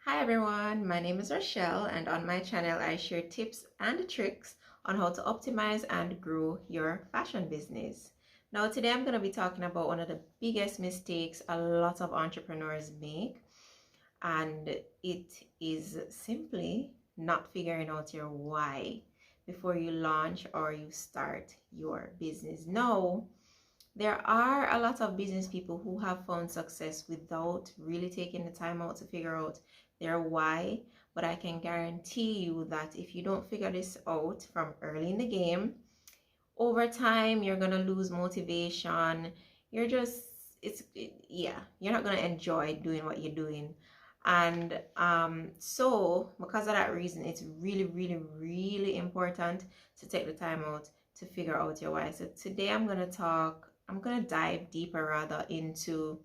Hi everyone, my name is Rochelle, and on my channel I share tips and tricks on how to optimize and grow your fashion business. Now today I'm going to be talking about one of the biggest mistakes a lot of entrepreneurs make, and it is simply not figuring out your why before you launch or you start your business. Now, there are a lot of business people who have found success without really taking the time out to figure out their why. But I can guarantee you that if you don't figure this out from early in the game, over time you're gonna lose motivation. You're just yeah, you're not gonna enjoy doing what you're doing. And so because of that reason, it's really important to take the time out to figure out your why. So today I'm gonna dive deeper rather into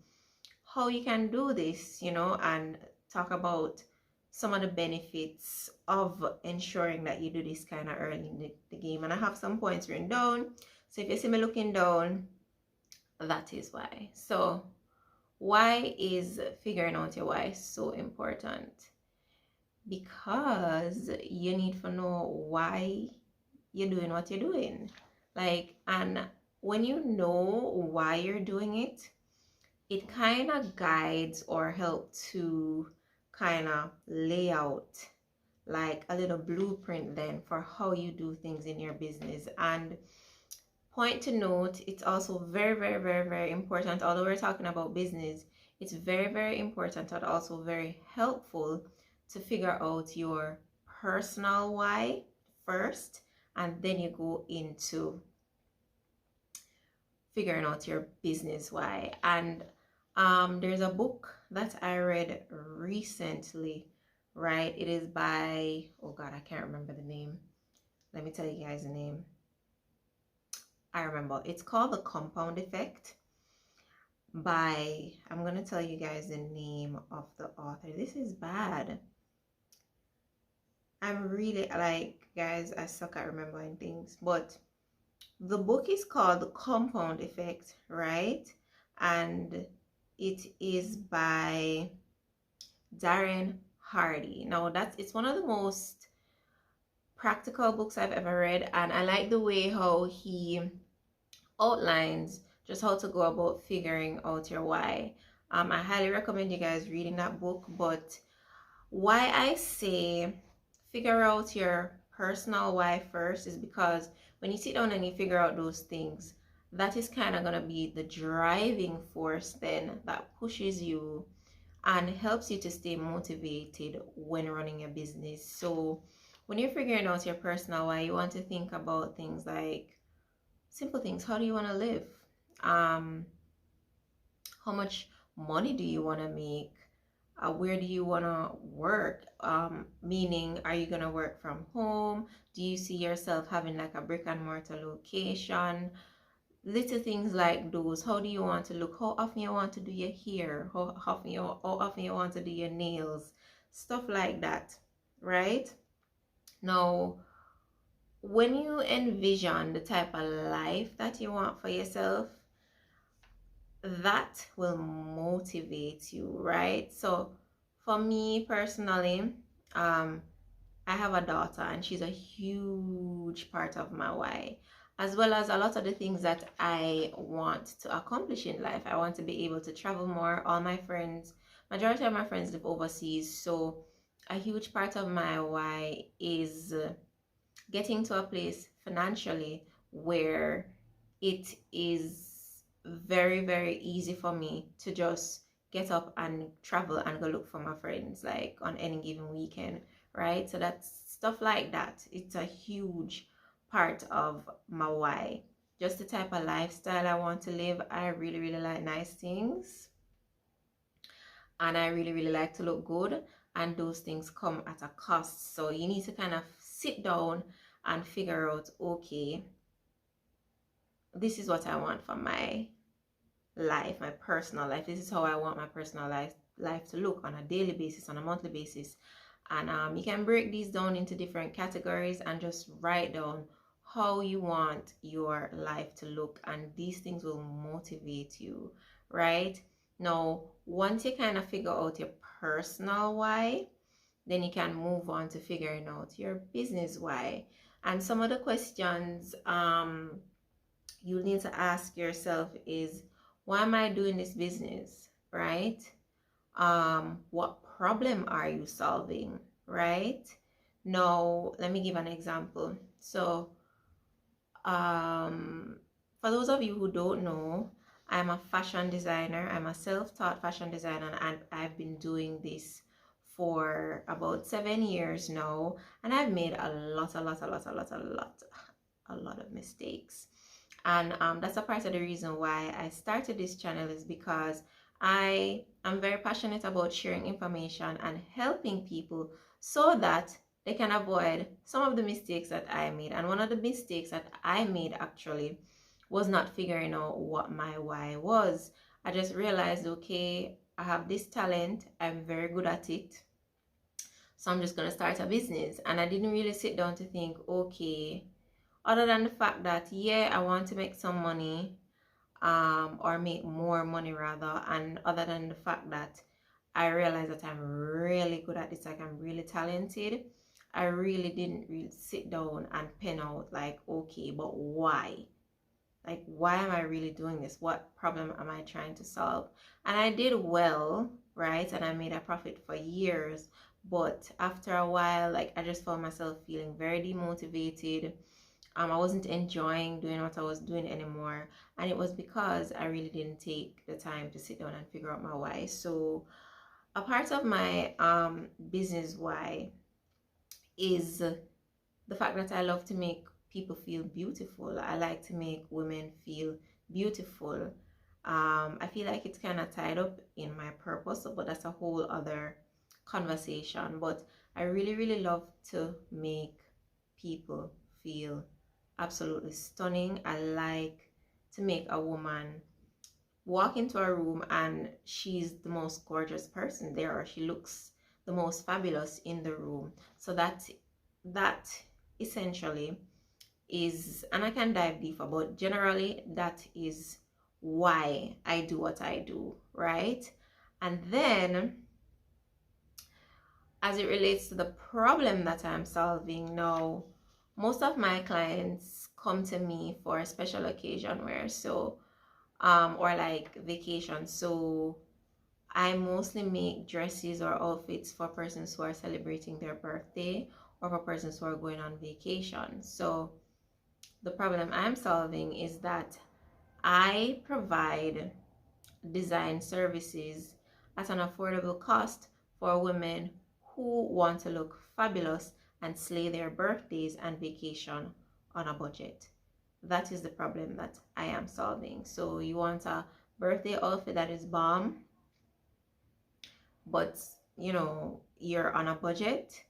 how you can do this, and talk about some of the benefits of ensuring that you do this kind of early in the game. And I have some points written down. So if you see me looking down, that is why. So why is figuring out your why so important? Because you need to know why you're doing what you're doing. And when you know why you're doing it, it kind of guides or help to kind of lay out like a little blueprint then for how you do things in your business. And point to note, it's also very important, although we're talking about business, it's very important and also very helpful to figure out your personal why first, and then you go into figuring out your business why. And there's a book that I read recently, right? It is by, oh God, I can't remember the name. Let me tell you guys the name. I remember. It's called The Compound Effect by, I'm going to tell you guys the name of the author. This is bad. I'm really, guys, I suck at remembering things. But the book is called The Compound Effect, right? And it is by Darren Hardy. Now it's one of the most practical books I've ever read, and I like the way how he outlines just how to go about figuring out your why. I highly recommend you guys reading that book. But why I say figure out your personal why first is because when you sit down and you figure out those things, that is kind of going to be the driving force then that pushes you and helps you to stay motivated when running a business. So when you're figuring out your personal why, you want to think about things like simple things. How do you want to live? How much money do you want to make? Where do you want to work? Meaning, are you going to work from home? Do you see yourself having like a brick and mortar location? Little things like those. How do you want to look? How often you want to do your hair? How often you want to do your nails? Stuff like that, right? Now, when you envision the type of life that you want for yourself, that will motivate you, right? So for me personally, I have a daughter and she's a huge part of my why, as well as a lot of the things that I want to accomplish in life. I want to be able to travel more. All my friends, majority of my friends live overseas, so a huge part of my why is getting to a place financially where it is very easy for me to just get up and travel and go look for my friends like on any given weekend, right? So that's stuff like that. It's a huge part of my why. Just the type of lifestyle I want to live. I really like nice things, and I really like to look good, and those things come at a cost. So you need to kind of sit down and figure out, okay, this is what I want for my life, my personal life. This is how I want my personal life to look on a daily basis, on a monthly basis. And you can break these down into different categories and just write down how you want your life to look, and these things will motivate you, right? Now, once you kind of figure out your personal why, then you can move on to figuring out your business why. And some of the questions you need to ask yourself is, why am I doing this business, right? What problem are you solving, right? Now, let me give an example. So, for those of you who don't know, I'm a fashion designer. I'm a self-taught fashion designer, and I've been doing this for about 7 years now, and I've made a lot of mistakes. And that's a part of the reason why I started this channel, is because I am very passionate about sharing information and helping people so that they can avoid some of the mistakes that I made. And one of the mistakes that I made actually was not figuring out what my why was. I just realized, okay, I have this talent, I'm very good at it, so I'm just going to start a business. And I didn't really sit down to think, okay, other than the fact that, yeah, I want to make some money, or make more money rather, and other than the fact that I realized that I'm really good at this, like I'm really talented, I really didn't really sit down and pen out like, okay, but why? Like, why am I really doing this? What problem am I trying to solve? And I did well, right? And I made a profit for years. But after a while, like, I just found myself feeling very demotivated. I wasn't enjoying doing what I was doing anymore. And it was because I really didn't take the time to sit down and figure out my why. So a part of my business why is the fact that I love to make people feel beautiful. I like to make women feel beautiful. I feel like it's kind of tied up in my purpose, but that's a whole other conversation. But I really, really love to make people feel absolutely stunning. I like to make a woman walk into a room and she's the most gorgeous person there, or she looks the most fabulous in the room. So that essentially is, and I can dive deeper, but generally that is why I do what I do, right? And then as it relates to the problem that I'm solving now, most of my clients come to me for a special occasion wear, so or like vacation. So I mostly make dresses or outfits for persons who are celebrating their birthday or for persons who are going on vacation. So the problem I'm solving is that I provide design services at an affordable cost for women who want to look fabulous and slay their birthdays and vacation on a budget. That is the problem that I am solving. So you want a birthday outfit that is bomb, but you know, you're on a budget.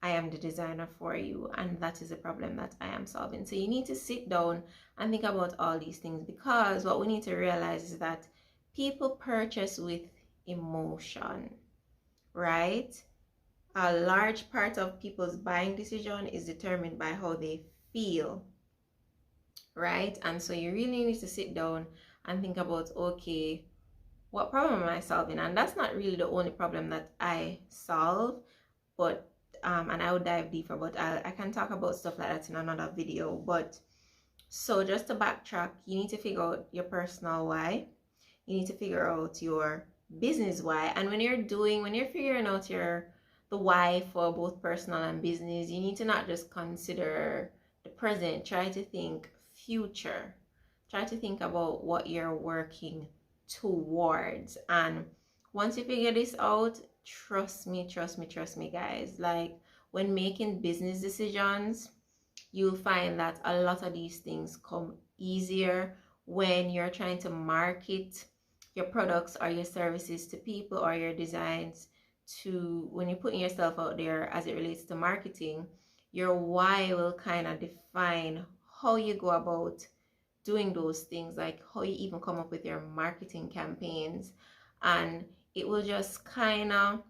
I am the designer for you, and that is the problem that I am solving. So you need to sit down and think about all these things, because what we need to realize is that people purchase with emotion, right? A large part of people's buying decision is determined by how they feel, right? And so you really need to sit down and think about, okay, what problem am I solving? And that's not really the only problem that I solve, but and I will dive deeper, but I can talk about stuff like that in another video. But so just to backtrack, you need to figure out your personal why, you need to figure out your business why, and when you're figuring out the why for both personal and business, you need to not just consider the present, try to think future, try to think about what you're working towards. And once you figure this out, trust me guys, like when making business decisions, you'll find that a lot of these things come easier when you're trying to market your products or your services to people, or your designs to, when you're putting yourself out there as it relates to marketing. Your why will kind of define how you go about doing those things, like how you even come up with your marketing campaigns, and it will just kind of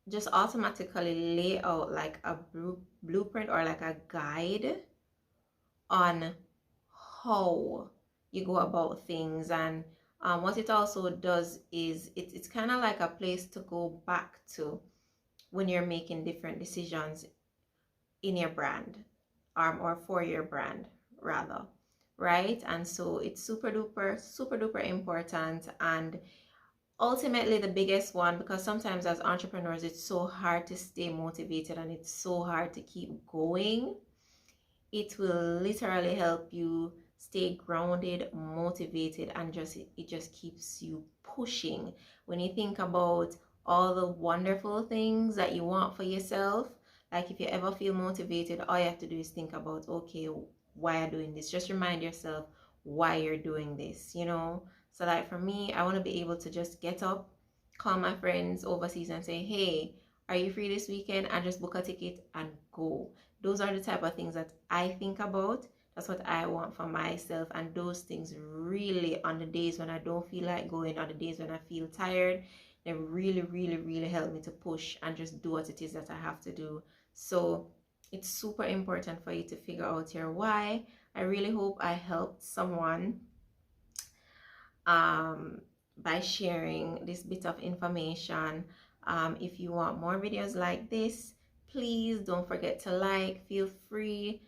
just automatically lay out like a blueprint or like a guide on how you go about things. And What it also does is it's kind of like a place to go back to when you're making different decisions in your brand, or for your brand rather, right? And so it's super duper important, and ultimately the biggest one, because sometimes as entrepreneurs it's so hard to stay motivated and it's so hard to keep going. It will literally help you stay grounded, motivated, and it just keeps you pushing. When you think about all the wonderful things that you want for yourself, like if you ever feel motivated, all you have to do is think about, okay, why are you doing this? Just remind yourself why you're doing this, you know? So like for me, I want to be able to just get up, call my friends overseas and say, hey, are you free this weekend? And just book a ticket and go. Those are the type of things that I think about. That's what I want for myself. And those things really, on the days when I don't feel like going, on the days when I feel tired, they really help me to push and just do what it is that I have to do. So it's super important for you to figure out your why. I really hope I helped someone by sharing this bit of information. If you want more videos like this, please don't forget to like. Feel free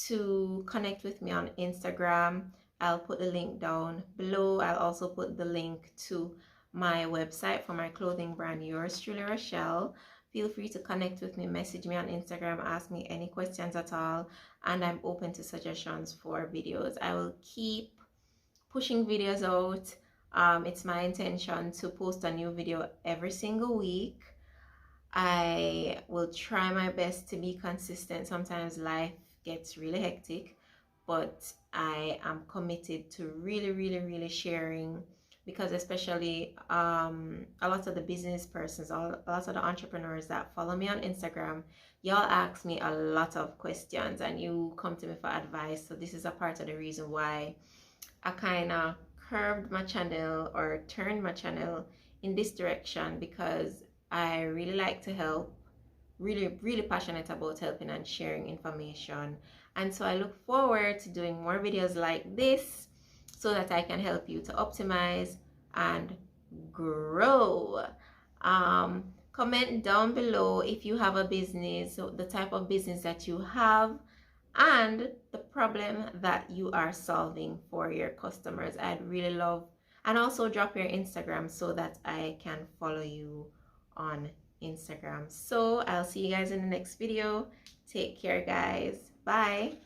to connect with me on Instagram. I'll put the link down below. I'll also put the link to my website for my clothing brand, yours truly, Rochelle. Feel free to connect with me, message me on Instagram, ask me any questions at all, and I'm open to suggestions for videos. I will keep pushing videos out. It's my intention to post a new video every single week. I will try my best to be consistent. Sometimes life gets really hectic, but I am committed to really sharing, because especially a lot of the business persons, a lot of the entrepreneurs that follow me on Instagram, y'all ask me a lot of questions and you come to me for advice. So this is a part of the reason why I kind of curved my channel, or turned my channel in this direction, because I really like to help, really passionate about helping and sharing information. And so I look forward to doing more videos like this so that I can help you to optimize and grow. Comment down below if you have a business, so the type of business that you have and the problem that you are solving for your customers. I'd really love, and also drop your Instagram so that I can follow you on Instagram. So I'll see you guys in the next video. Take care, guys. Bye.